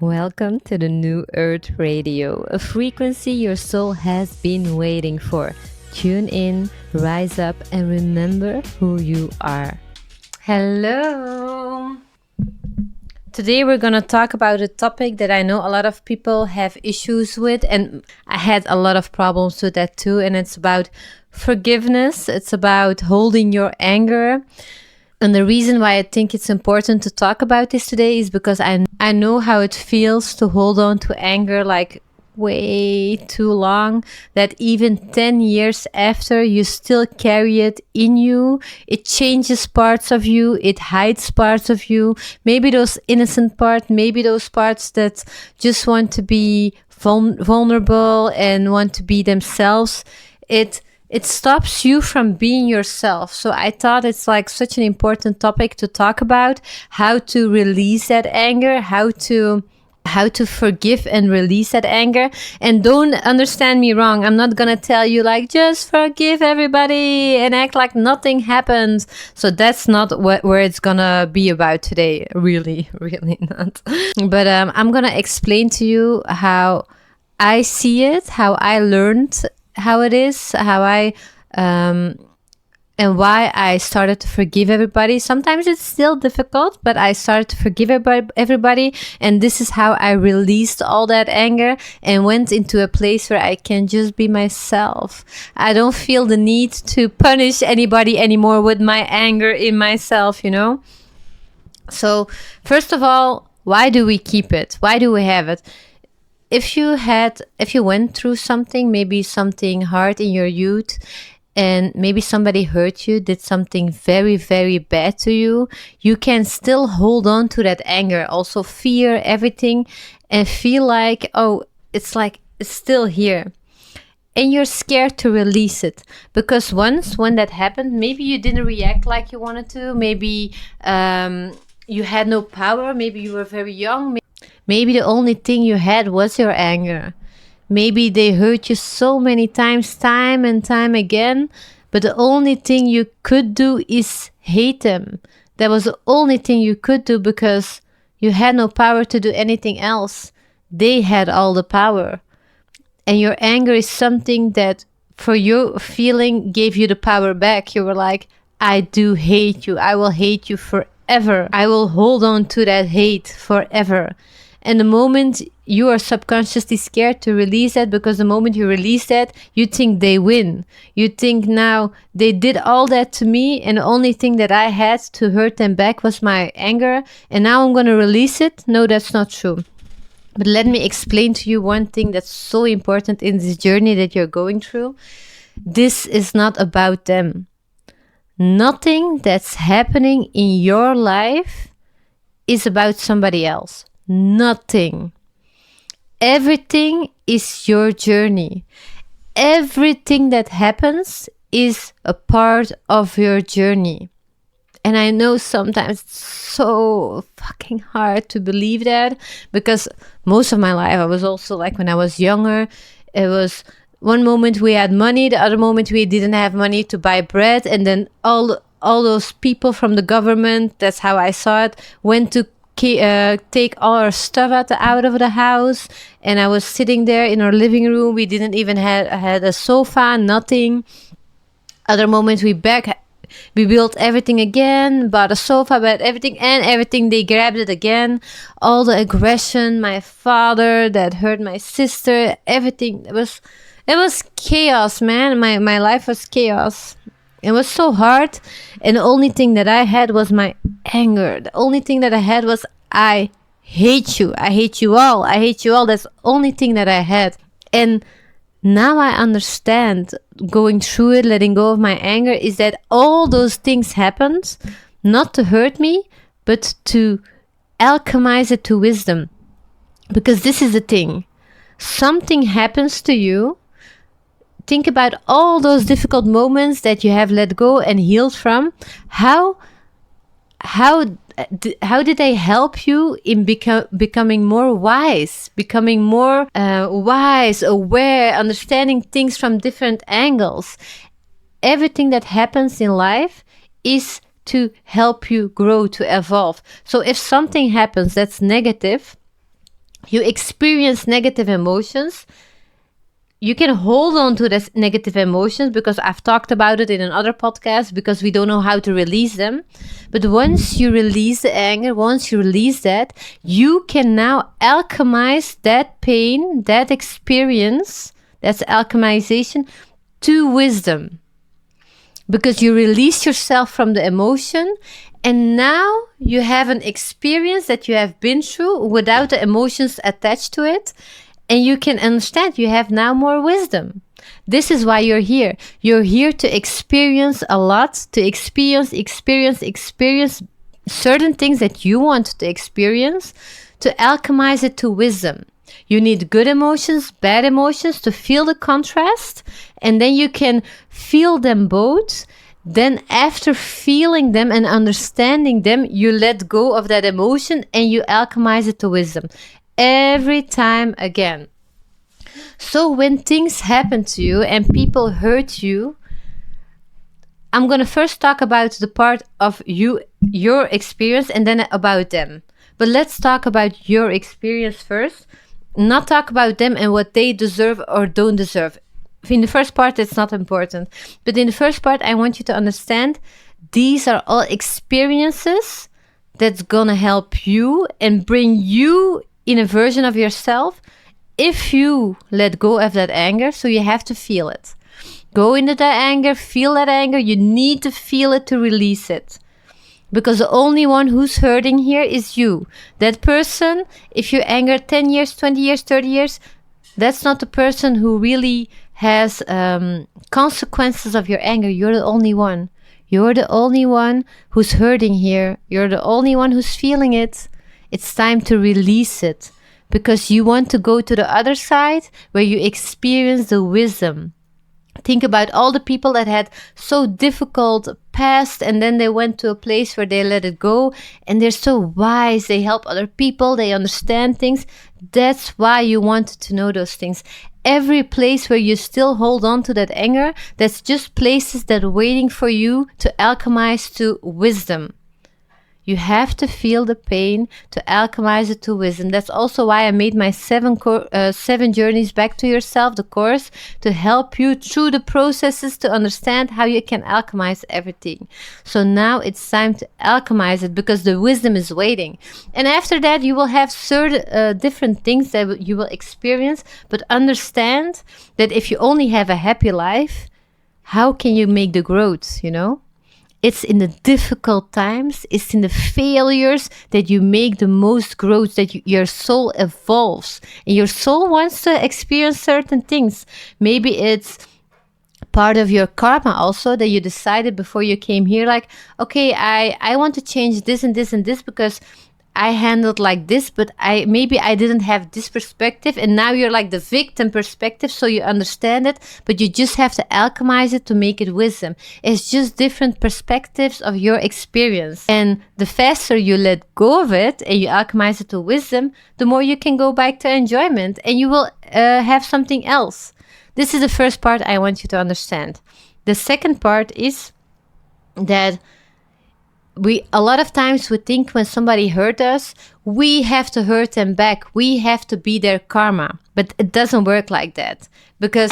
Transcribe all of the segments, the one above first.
Welcome to the New Earth Radio, a frequency your soul has been waiting for. Tune in, rise up, and remember who you are. Hello! Today we're going to talk about a topic that I know a lot of people have issues with, and I had a lot of problems with that too, and it's about forgiveness. It's about holding your anger. And the reason why I think it's important to talk about this today is because I know how it feels to hold on to anger like way too long, that even 10 years after you still carry it in you. It changes parts of you, it hides parts of you, maybe those innocent parts, maybe those parts that just want to be vulnerable and want to be themselves. It stops you from being yourself. So I thought it's like such an important topic to talk about, how to release that anger, how to forgive and release that anger. And don't understand me wrong. I'm not going to tell you like, just forgive everybody and act like nothing happened. So that's not where it's going to be about today. Really, really not. But I'm going to explain to you how I see it, how I learned how it is, how I and why I started to forgive everybody. Sometimes it's still difficult, but I started to forgive everybody, and this is how I released all that anger and went into a place where I can just be myself. I don't feel the need to punish anybody anymore with my anger in myself, you know? So first of all, why do we keep it? Why do we have it? If you went through something, maybe something hard in your youth, and maybe somebody hurt you, did something very, very bad to you, you can still hold on to that anger, also fear everything, and feel like, it's still here. And you're scared to release it. Because when that happened, maybe you didn't react like you wanted to, maybe you had no power, maybe you were very young, maybe the only thing you had was your anger. Maybe they hurt you so many times, time and time again, but the only thing you could do is hate them. That was the only thing you could do because you had no power to do anything else. They had all the power. And your anger is something that, for your feeling, gave you the power back. You were like, I do hate you. I will hate you forever. I will hold on to that hate forever. And the moment you are subconsciously scared to release that, because the moment you release that, you think they win. You think, now they did all that to me, and the only thing that I had to hurt them back was my anger, and now I'm going to release it. No, that's not true. But let me explain to you one thing that's so important in this journey that you're going through. This is not about them. Nothing that's happening in your life is about somebody else. Nothing. Everything is your journey. Everything that happens is a part of your journey. And I know sometimes it's so fucking hard to believe that, because most of my life I was also like, when I was younger, it was one moment we had money, the other moment we didn't have money to buy bread, and then all those people from the government, that's how I saw it, went to take all our stuff out of the house, and I was sitting there in our living room. We didn't even had a sofa, nothing. Other moments we built everything again, bought a sofa, bought everything, they grabbed it again. All the aggression, my father that hurt my sister, everything. It was chaos, man. My life was chaos. It was so hard, and the only thing that I had was my anger. The only thing that I had was, I hate you. I hate you all. I hate you all. That's the only thing that I had. And now I understand, going through it, letting go of my anger, is that all those things happened not to hurt me, but to alchemize it to wisdom. Because this is the thing. Something happens to you. Think about all those difficult moments that you have let go and healed from. How did they help you in becoming more wise, aware, understanding things from different angles? Everything that happens in life is to help you grow, to evolve. So if something happens that's negative, You experience negative emotions. You can hold on to these negative emotions because I've talked about it in another podcast, because we don't know how to release them. But once you release the anger, once you release that, you can now alchemize that pain, that experience, that's alchemization, to wisdom. Because you release yourself from the emotion, and now you have an experience that you have been through without the emotions attached to it. And you can understand, you have now more wisdom. This is why you're here. You're here to experience a lot, to experience certain things that you want to experience, to alchemize it to wisdom. You need good emotions, bad emotions, to feel the contrast, and then you can feel them both. Then after feeling them and understanding them, you let go of that emotion and you alchemize it to wisdom. Every time again. So when things happen to you and people hurt you, I'm going to first talk about the part of your experience, and then about them. But let's talk about your experience first. Not talk about them and what they deserve or don't deserve. In the first part, it's not important. But in the first part, I want you to understand these are all experiences that's going to help you and bring you in a version of yourself if you let go of that anger. So you have to feel it. Go into that anger, feel that anger. You need to feel it to release it. Because the only one who's hurting here is you. That person, if you anger 10 years, 20 years, 30 years, that's not the person who really has consequences of your anger. You're the only one. You're the only one who's hurting here. You're the only one who's feeling it. It's time to release it, because you want to go to the other side where you experience the wisdom. Think about all the people that had so difficult past, and then they went to a place where they let it go, and they're so wise. They help other people. They understand things. That's why you wanted to know those things. Every place where you still hold on to that anger, that's just places that are waiting for you to alchemize to wisdom. You have to feel the pain to alchemize it to wisdom. That's also why I made my 7 journeys back to yourself, the course, to help you through the processes to understand how you can alchemize everything. So now it's time to alchemize it, because the wisdom is waiting. And after that, you will have certain different things that you will experience, but understand that if you only have a happy life, how can you make the growth, you know? It's in the difficult times, it's in the failures that you make the most growth, that your soul evolves. And your soul wants to experience certain things. Maybe it's part of your karma also, that you decided before you came here, like, okay, I want to change this and this and this because I handled like this, but maybe I didn't have this perspective, and now you're like the victim perspective, so you understand it, but you just have to alchemize it to make it wisdom. It's just different perspectives of your experience, and the faster you let go of it and you alchemize it to wisdom, the more you can go back to enjoyment, and you will have something else. This is the first part I want you to understand. The second part is that a lot of times we think when somebody hurt us, we have to hurt them back. We have to be their karma. But it doesn't work like that. Because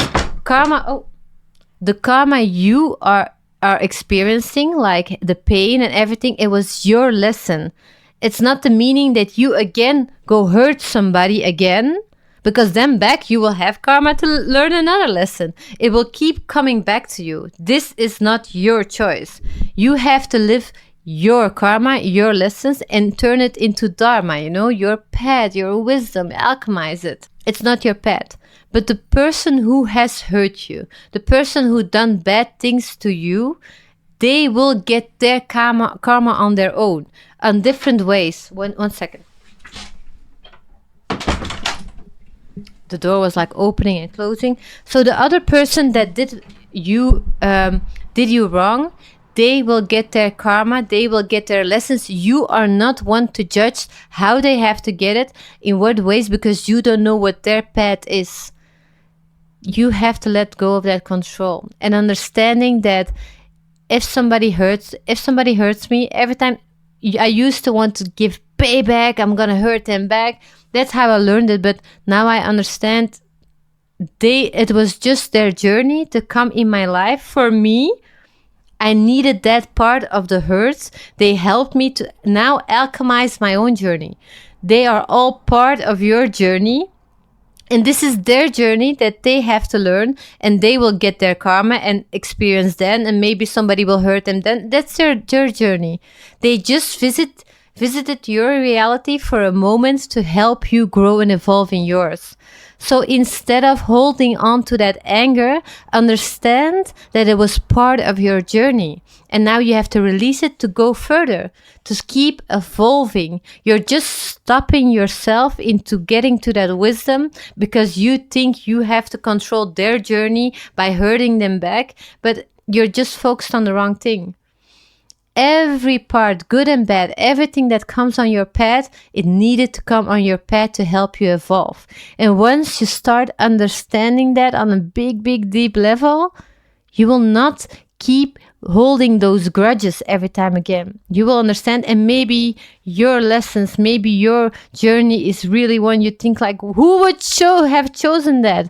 the karma you are experiencing, like the pain and everything, it was your lesson. It's not the meaning that you again go hurt somebody again, because then back you will have karma to learn another lesson. It will keep coming back to you. This is not your choice. You have to live your karma, your lessons, and turn it into dharma, you know, your path, your wisdom, alchemize it. It's not your path. But the person who has hurt you, the person who done bad things to you, they will get their karma on their own, on different ways. One second. The door was like opening and closing. So the other person that did you wrong, they will get their karma, they will get their lessons. You are not one to judge how they have to get it, in what ways, because you don't know what their path is. You have to let go of that control, and understanding that if somebody hurts me, every time I used to want to give payback, I'm gonna hurt them back. That's how I learned it. But now I understand it was just their journey to come in my life. For me, I needed that part of the hurts. They helped me to now alchemize my own journey. They are all part of your journey. And this is their journey that they have to learn, and they will get their karma and experience then, and maybe somebody will hurt them then. That's their journey. They just visited your reality for a moment to help you grow and evolve in yours. So instead of holding on to that anger, understand that it was part of your journey. And now you have to release it to go further, to keep evolving. You're just stopping yourself into getting to that wisdom because you think you have to control their journey by hurting them back, but you're just focused on the wrong thing. Every part, good and bad, everything that comes on your path, it needed to come on your path to help you evolve. And once you start understanding that on a big, big, deep level, you will not keep holding those grudges every time again. You will understand, and maybe your lessons, maybe your journey is really one you think like, who would have chosen that?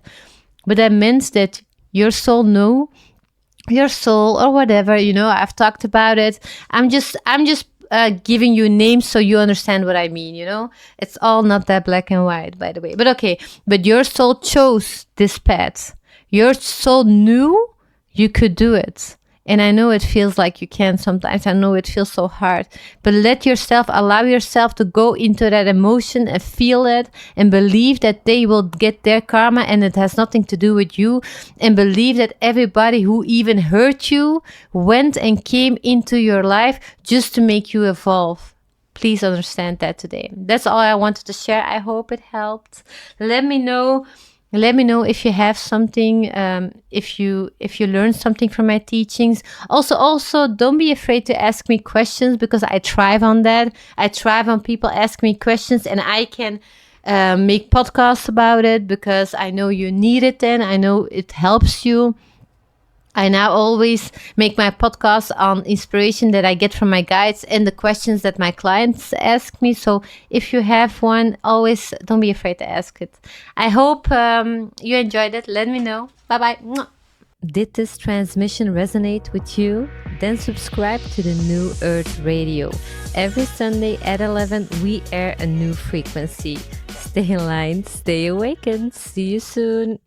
But that means that your soul knew, your soul or whatever, I've talked about it. I'm just giving you names so you understand what I mean. It's all not that black and white, by the way. But okay, but your soul chose this path. Your soul knew you could do it. And I know it feels like you can't sometimes. I know it feels so hard. But allow yourself to go into that emotion and feel it and believe that they will get their karma and it has nothing to do with you. And believe that everybody who even hurt you went and came into your life just to make you evolve. Please understand that today. That's all I wanted to share. I hope it helped. Let me know if you have something, if you learned something from my teachings. Also, don't be afraid to ask me questions, because I thrive on that. I thrive on people asking me questions, and I can make podcasts about it because I know you need it and I know it helps you. I now always make my podcast on inspiration that I get from my guides and the questions that my clients ask me. So if you have one, always don't be afraid to ask it. I hope you enjoyed it. Let me know. Bye-bye. Did this transmission resonate with you? Then subscribe to the New Earth Radio. Every Sunday at 11, we air a new frequency. Stay in line, stay awakened. See you soon.